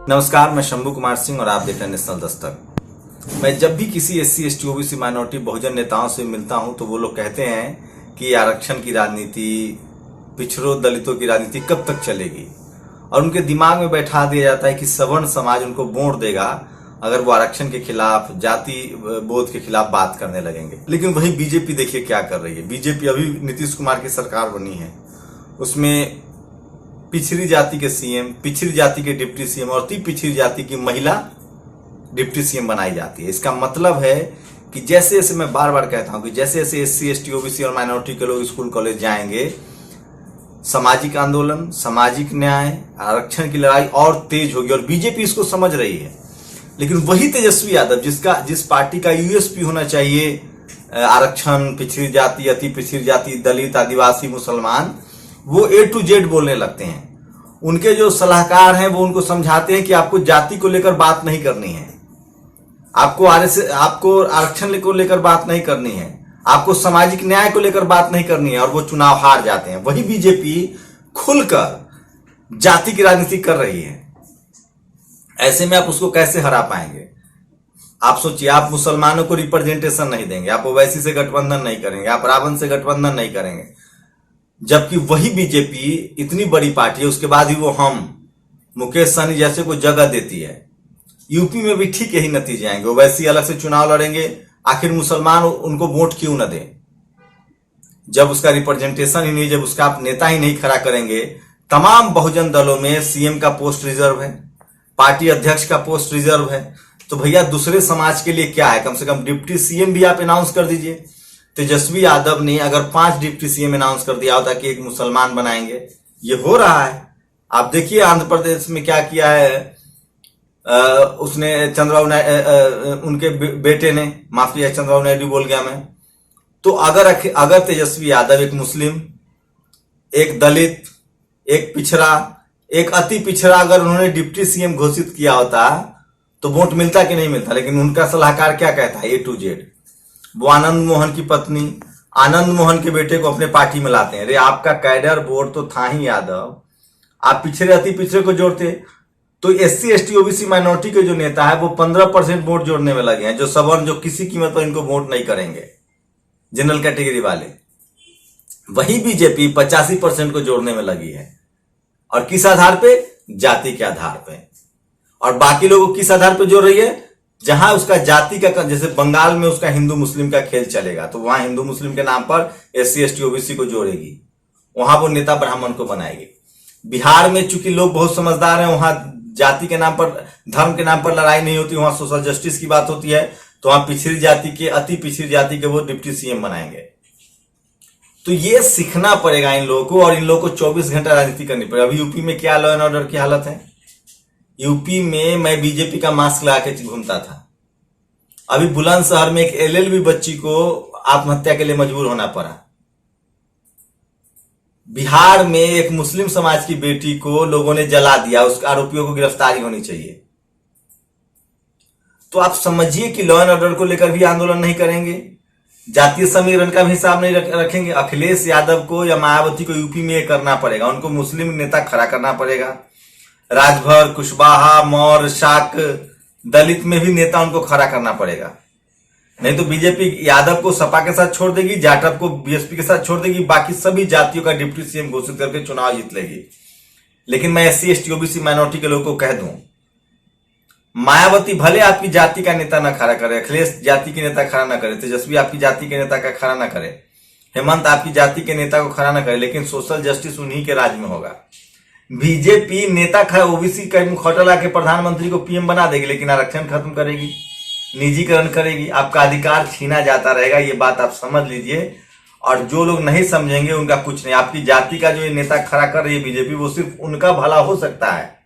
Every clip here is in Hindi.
नमस्कार, मैं शंभू कुमार सिंह और आप देख रहे हैं नेशनल दस्तक। मैं जब भी किसी एससी एसटी ओबीसी माइनॉरिटी बहुजन नेताओं से मिलता हूं तो वो लोग कहते हैं कि आरक्षण की राजनीति, पिछड़ों दलितों की राजनीति कब तक चलेगी, और उनके दिमाग में बैठा दिया जाता है कि सवर्ण समाज उनको वोट देगा अगर वो आरक्षण के खिलाफ, जाति बोध के खिलाफ बात करने लगेंगे। लेकिन वही बीजेपी देखिए क्या कर रही है। बीजेपी अभी नीतीश कुमार की सरकार बनी है, उसमें पिछड़ी जाति के सीएम, पिछड़ी जाति के डिप्टी सीएम और अति पिछड़ी जाति की महिला डिप्टी सीएम बनाई जाती है। इसका मतलब है कि जैसे जैसे मैं बार बार कहता हूं कि जैसे जैसे एससी एसटी ओबीसी और माइनॉरिटी के लोग स्कूल कॉलेज जाएंगे, सामाजिक आंदोलन, सामाजिक न्याय, आरक्षण की लड़ाई और तेज होगी। और बीजेपी इसको समझ रही है। लेकिन वही तेजस्वी यादव जिस पार्टी का यूएसपी होना चाहिए आरक्षण, पिछड़ी जाति, अति पिछड़ी जाति, दलित, आदिवासी, मुसलमान, वो ए टू जेड बोलने लगते हैं। उनके जो सलाहकार हैं वो उनको समझाते हैं कि आपको जाति को लेकर बात नहीं करनी है, आपको आरक्षण को लेकर बात नहीं करनी है, आपको सामाजिक न्याय को लेकर बात नहीं करनी है, और वो चुनाव हार जाते हैं। वही बीजेपी खुलकर जाति की राजनीति कर रही है। ऐसे में आप उसको कैसे हरा पाएंगे? आप सोचिए, आप मुसलमानों को रिप्रेजेंटेशन नहीं देंगे, आप ओवैसी से गठबंधन नहीं करेंगे, आप रावण से गठबंधन नहीं करेंगे, जबकि वही बीजेपी इतनी बड़ी पार्टी है, उसके बाद ही वो हम मुकेश सहनी जैसे को जगह देती है। यूपी में भी ठीक यही नतीजे आएंगे। ओवैसी अलग से चुनाव लड़ेंगे, आखिर मुसलमान उनको वोट क्यों न दें? जब उसका रिप्रेजेंटेशन ही नहीं, जब उसका आप नेता ही नहीं खड़ा करेंगे। तमाम बहुजन दलों में सीएम का पोस्ट रिजर्व है, पार्टी अध्यक्ष का पोस्ट रिजर्व है, तो भैया दूसरे समाज के लिए क्या है? कम से कम डिप्टी सीएम भी आप अनाउंस कर दीजिए। तेजस्वी यादव ने अगर 5 डिप्टी सीएम अनाउंस कर दिया होता कि एक मुसलमान बनाएंगे, ये हो रहा है। आप देखिए आंध्र प्रदेश में क्या किया है। उसने चंद्रबाबू उनके बेटे ने, माफ किया, चंद्रबाबू नायडू बोल गया मैं। तो अगर तेजस्वी यादव एक मुस्लिम, एक दलित, एक पिछड़ा, एक अति पिछड़ा अगर उन्होंने डिप्टी सीएम घोषित किया होता तो वोट मिलता कि नहीं मिलता? लेकिन उनका सलाहकार क्या कहता है? ए टू जेड। वो आनंद मोहन की पत्नी, आनंद मोहन के बेटे को अपने पार्टी में लाते हैं। अरे आपका कैडर बोर्ड तो था ही यादव, आप पिछड़े अति पिछड़े को जोड़ते तो एससी एसटी ओबीसी माइनॉरिटी के जो नेता है वो 15% वोट जोड़ने में लगे हैं, जो सवर्ण, जो किसी कीमत पर इनको वोट नहीं करेंगे, जनरल कैटेगरी वाले। वही बीजेपी 85% को जोड़ने में लगी है। और किस आधार पे? जाति के आधार पे। और बाकी लोगों किस आधार पे जोड़ रही है? जहां उसका जाति का, जैसे बंगाल में उसका हिंदू मुस्लिम का खेल चलेगा तो वहां हिंदू मुस्लिम के नाम पर एससी एसटी ओबीसी को जोड़ेगी, वहां वो नेता ब्राह्मण को बनाएगी। बिहार में चूंकि लोग बहुत समझदार हैं, वहां जाति के नाम पर, धर्म के नाम पर लड़ाई नहीं होती, वहां सोशल जस्टिस की बात होती है, तो वहां पिछड़ी जाति के, अति पिछड़ी जाति के वो डिप्टी सीएम बनाएंगे। तो ये सीखना पड़ेगा इन लोगों को, और इन लोगों को 24 घंटा राजनीति करनी पड़ेगी। अभी यूपी में क्या लॉ एंड ऑर्डर की हालत है? यूपी में मैं बीजेपी का मास्क लगा के घूमता था। अभी बुलंदशहर में एक एलएलबी बच्ची को आत्महत्या के लिए मजबूर होना पड़ा। बिहार में एक मुस्लिम समाज की बेटी को लोगों ने जला दिया, उस आरोपियों को गिरफ्तारी होनी चाहिए। तो आप समझिए कि लॉ एंड ऑर्डर को लेकर भी आंदोलन नहीं करेंगे, जातीय समीकरण का भी हिसाब नहीं रखेंगे। अखिलेश यादव को या मायावती को यूपी में करना पड़ेगा, उनको मुस्लिम नेता खड़ा करना पड़ेगा। राजभर, कुशवाहा, मौर्य, शाक, दलित में भी नेता उनको खड़ा करना पड़ेगा। नहीं तो बीजेपी यादव को सपा के साथ छोड़ देगी, जाटव को बीएसपी के साथ छोड़ देगी, बाकी सभी जातियों का डिप्टी सीएम घोषित करके चुनाव जीत लेगी। लेकिन मैं एससी एसटी ओबीसी माइनॉरिटी के लोगों को कह दूं, मायावती भले आपकी जाति का नेता ना खड़ा करे, अखिलेश जाति के नेता खड़ा ना करे, तेजस्वी आपकी जाति के नेता का खड़ा ना करे, हेमंत आपकी जाति के नेता को खड़ा ना करे, लेकिन सोशल जस्टिस उन्हीं के राज में होगा। बीजेपी नेता ओबीसी का मुख हटा के प्रधानमंत्री को पीएम बना देगी, लेकिन आरक्षण खत्म करेगी, निजीकरण करेगी, आपका अधिकार छीना जाता रहेगा। ये बात आप समझ लीजिए। और जो लोग नहीं समझेंगे उनका कुछ नहीं। आपकी जाति का जो ये नेता खड़ा कर रही है बीजेपी, वो सिर्फ उनका भला हो सकता है,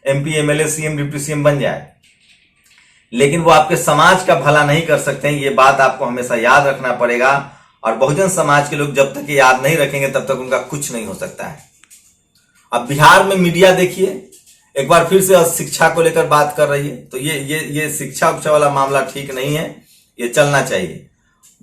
MP, MLA, CM, deputy CM बन जाए, लेकिन वो आपके समाज का भला नहीं कर सकते हैं। ये बात आपको हमेशा याद रखना पड़ेगा। और बहुजन समाज के लोग जब तक ये याद नहीं रखेंगे तब तक उनका कुछ नहीं हो सकता है। अब बिहार में मीडिया देखिए, एक बार फिर से शिक्षा को लेकर बात कर रही है, तो ये शिक्षा उक्षा वाला मामला ठीक नहीं है, ये चलना चाहिए।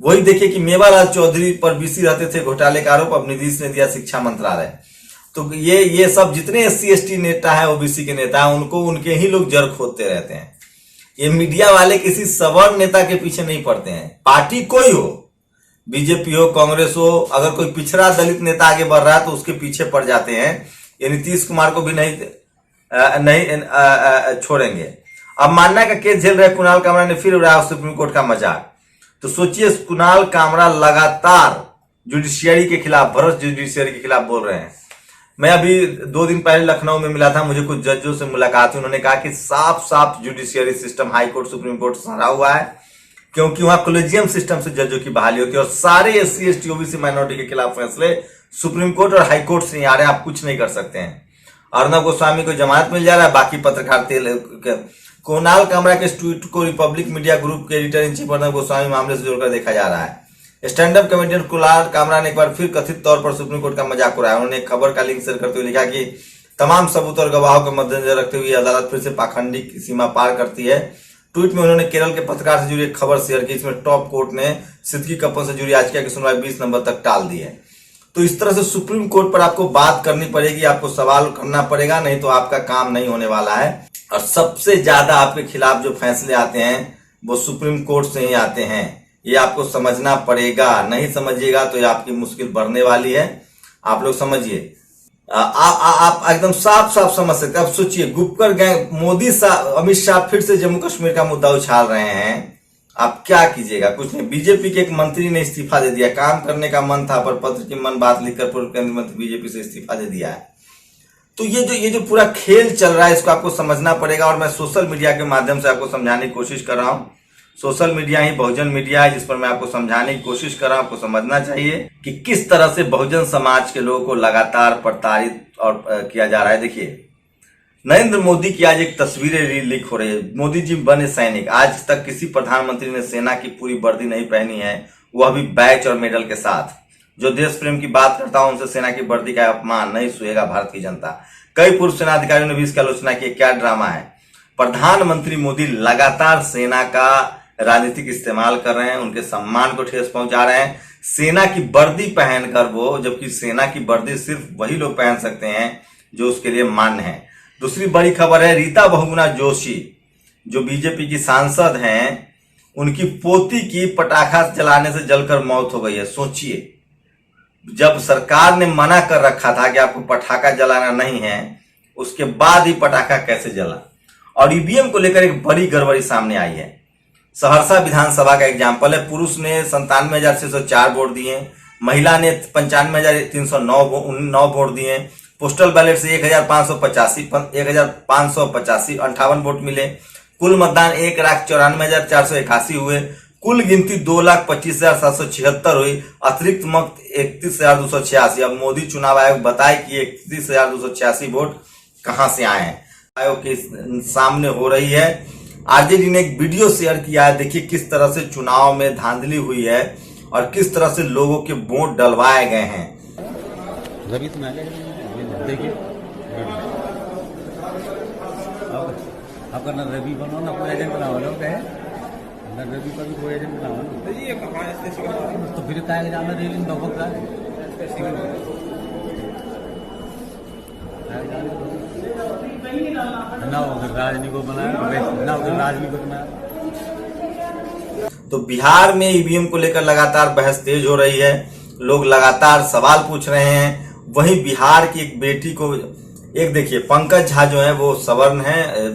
वही देखिए कि मेवालाल चौधरी पर बीसी रहते थे घोटाले का आरोप, अब नीतीश ने दिया शिक्षा मंत्रालय। तो ये सब जितने SC ST नेता है, OBC के नेता है, उनको उनके ही लोग जड़ खोदते रहते हैं। ये मीडिया वाले किसी सवर्ण नेता के पीछे नहीं पड़ते हैं। पार्टी कोई हो, बीजेपी हो, कांग्रेस हो, अगर कोई पिछड़ा दलित नेता आगे बढ़ रहा है तो उसके पीछे पड़ जाते हैं। ये नीतीश कुमार को भी नहीं छोड़ेंगे। अब मानना का केस झेल रहे कुणाल कामरा ने फिर उड़ाया सुप्रीम कोर्ट का मजाक। तो सोचिए, कुणाल कामरा लगातार जुडिशियरी के खिलाफ, भ्रष्ट जुडिशियरी के खिलाफ बोल रहे हैं। मैं अभी 2 दिन पहले लखनऊ में मिला था, मुझे कुछ जजों से मुलाकात हुई। उन्होंने कहा कि साफ साफ judiciary system, high court, supreme court सड़ा हुआ है, क्योंकि वहां कोलेजियम सिस्टम से जजों की बहाली होती है और सारे SC ST OBC माइनॉरिटी के खिलाफ फैसले सुप्रीम कोर्ट और हाई कोर्ट से नहीं आ रहे, आप कुछ नहीं कर सकते हैं। अर्नब गोस्वामी को जमानत मिल जा रहा है, बाकी पत्रकार कुणाल कामरा के ट्वीट को रिपब्लिक मीडिया ग्रुप के editor in chief Arnab Goswami मामले से जोड़कर देखा जा रहा है। Stand up comedian Kunal Kamra ने एक बार फिर कथित तौर पर सुप्रीम कोर्ट का मजाक उड़ाया। उन्होंने एक खबर का लिंक शेयर करते हुए लिखा कि तमाम सबूत और गवाहों को मद्देनजर रखते हुए अदालत फिर से पाखंडी की सीमा पार करती है। ट्वीट में उन्होंने केरल के पत्रकार से जुड़ी एक खबर शेयर की। इसमें टॉप कोर्ट ने सिद्दीकी कप्पन से जुड़ी याचिका की सुनवाई 20 नवंबर तक टाल दी है। तो इस तरह से सुप्रीम कोर्ट पर आपको बात करनी पड़ेगी, आपको सवाल करना पड़ेगा, नहीं तो आपका काम नहीं होने वाला है। और सबसे ज्यादा आपके खिलाफ जो फैसले आते हैं वो सुप्रीम कोर्ट से ही आते हैं, ये आपको समझना पड़ेगा। नहीं समझिएगा तो ये आपकी मुश्किल बढ़ने वाली है। आप लोग समझिए, आप एकदम साफ साफ समझ सकते हैं। अब सोचिए, गुपकर गैंग, मोदी अमित शाह फिर से जम्मू कश्मीर का मुद्दा उछाल रहे हैं, आप क्या कीजिएगा? कुछ नहीं। बीजेपी के एक मंत्री ने इस्तीफा दे दिया। काम करने का मन था पर पत्र की मन बात लिखकर पूर्व केंद्रीय मंत्री बीजेपी से इस्तीफा दे दिया है। तो ये जो पूरा खेल चल रहा है, इसको आपको समझना पड़ेगा। और मैं सोशल मीडिया के माध्यम से आपको समझाने की कोशिश कर रहा हूं। सोशल मीडिया ही बहुजन मीडिया है, जिस पर मैं आपको समझाने की कोशिश कर रहा हूं। आपको समझना चाहिए कि किस तरह से बहुजन समाज के लोगों को लगातार प्रताड़ित और किया जा रहा है। देखिए, नरेंद्र मोदी की आज एक तस्वीरें लीक हो रही है। मोदी जी बने सैनिक। आज तक किसी प्रधानमंत्री ने सेना की पूरी वर्दी नहीं पहनी है, वह भी बैच और मेडल के साथ। जो देश प्रेम की बात करता हूं, उनसे सेना की वर्दी का अपमान नहीं सुहेगा भारत की जनता। कई पूर्व सेना अधिकारियों ने भी इसकी आलोचना की। क्या ड्रामा है? प्रधानमंत्री मोदी लगातार सेना का राजनीतिक इस्तेमाल कर रहे हैं, उनके सम्मान को ठेस पहुंचा रहे हैं। सेना की वर्दी पहनकर वो, जबकि सेना की वर्दी सिर्फ वही लोग पहन सकते हैं जो उसके लिए मान्य है। दूसरी बड़ी खबर है, रीता बहुगुणा जोशी जो बीजेपी की सांसद हैं, उनकी पोती की पटाखा जलाने से जलकर मौत हो गई है। सोचिए, जब सरकार ने मना कर रखा था कि आपको पटाखा जलाना नहीं है, उसके बाद ही पटाखा कैसे जला। और ईवीएम को लेकर एक बड़ी गड़बड़ी सामने आई है। सहरसा विधानसभा का एग्जाम्पल है। पुरुष ने 97,604 वोट दिए, महिला ने 95,309 वोट दिए। पोस्टल बैलेट से 1,585 58 वोट मिले। कुल मतदान 1,94,481 हुए। कुल गिनती 2,25,776 हुई। अतिरिक्त मत 31,286। अब मोदी चुनाव आयोग बताए कि 31,286 वोट कहां से आए हैं। आयोग के सामने हो रही है। आरजेडी ने एक वीडियो शेयर किया है। देखिए किस तरह से चुनाव में धांधली हुई है और किस तरह से लोगों के वोट डलवाए गए हैं। रवि तो देखिए, आपका ना रवि बनो ना कोई एजेंट बनाओ ना, ना रवि का भी कोई एजेंट बनाओ ना। तो फिर क्या जाना रेलिंग लोगों का ना उधर राजनीति को बनाया, ना उधर राजनीति को बनाया। तो बिहार में ईवीएम को लेकर लगातार बहस तेज हो रही है, लोग लगातार सवाल पूछ रहे हैं। वहीं बिहार की एक बेटी को, एक देखिए, पंकज झा जो है वो सवर्ण है,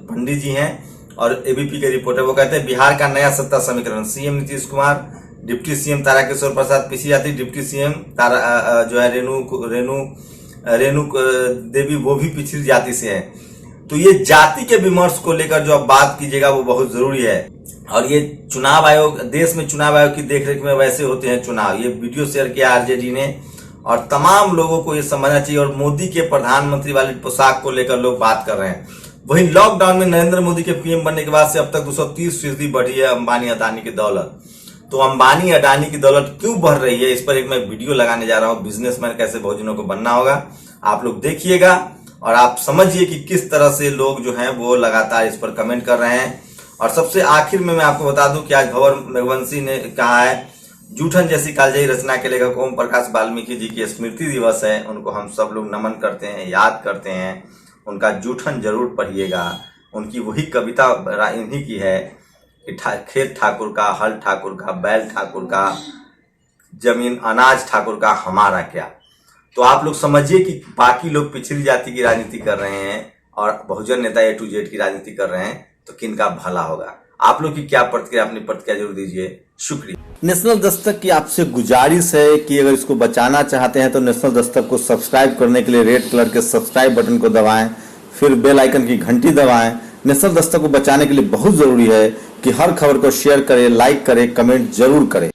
पंडित जी हैं और एबीपी के रिपोर्टर। वो कहते हैं बिहार का नया सत्ता समीकरण, CM Nitish Kumar, deputy CM Tarkishore Prasad पीछे जाती, डिप्टी सीएम जो है रेणु देवी, वो भी पिछड़ी जाति से है। तो ये जाति के विमर्श को लेकर जो अब बात कीजिएगा वो बहुत जरूरी है। और ये चुनाव आयोग, देश में चुनाव आयोग की देखरेख में वैसे होते हैं चुनाव। ये वीडियो शेयर किया आरजेडी ने और तमाम लोगों को ये समझना चाहिए। और मोदी के प्रधानमंत्री वाली पोशाक को लेकर लोग बात कर रहे हैं। वहीं लॉकडाउन में नरेंद्र मोदी के पीएम बनने के बाद से अब तक 230% बढ़ी है अंबानी अडानी की दौलत। तो अंबानी अडानी की दौलत क्यों बढ़ रही है, इस पर एक मैं वीडियो लगाने जा रहा हूं। बिजनेसमैन कैसे बहुजनों को बनना होगा, आप लोग देखिएगा और आप समझिए कि किस तरह से लोग जो हैं वो लगातार इस पर कमेंट कर रहे हैं। और सबसे आखिर में मैं आपको बता दूं कि आज भंवर मेघवंशी ने कहा है, जूठन जैसी कालजयी रचना के लेखक ओम प्रकाश वाल्मीकि जी की स्मृति दिवस है, उनको हम सब लोग नमन करते हैं, याद करते हैं। उनका जूठन जरूर पढ़िएगा। उनकी वही कविता इन्हीं की है कि खेत ठाकुर का, हल ठाकुर का, बैल ठाकुर का, जमीन अनाज ठाकुर का, हमारा क्या। तो आप लोग समझिए कि बाकी लोग पिछड़ी जाति की राजनीति कर रहे हैं और बहुजन नेता A to Z की राजनीति कर रहे हैं, तो किनका भला होगा। आप लोग की क्या प्रतिक्रिया, अपनी प्रतिक्रिया जरूर दीजिए। शुक्रिया। नेशनल दस्तक की आपसे गुजारिश है कि अगर इसको बचाना चाहते हैं तो नेशनल दस्तक को सब्सक्राइब करने के लिए रेड कलर के सब्सक्राइब बटन को दबाएं, फिर बेल आइकन की घंटी दबाएं। नेशनल दस्तक को बचाने के लिए बहुत जरूरी है कि हर खबर को शेयर करें, लाइक करें, कमेंट जरूर करें।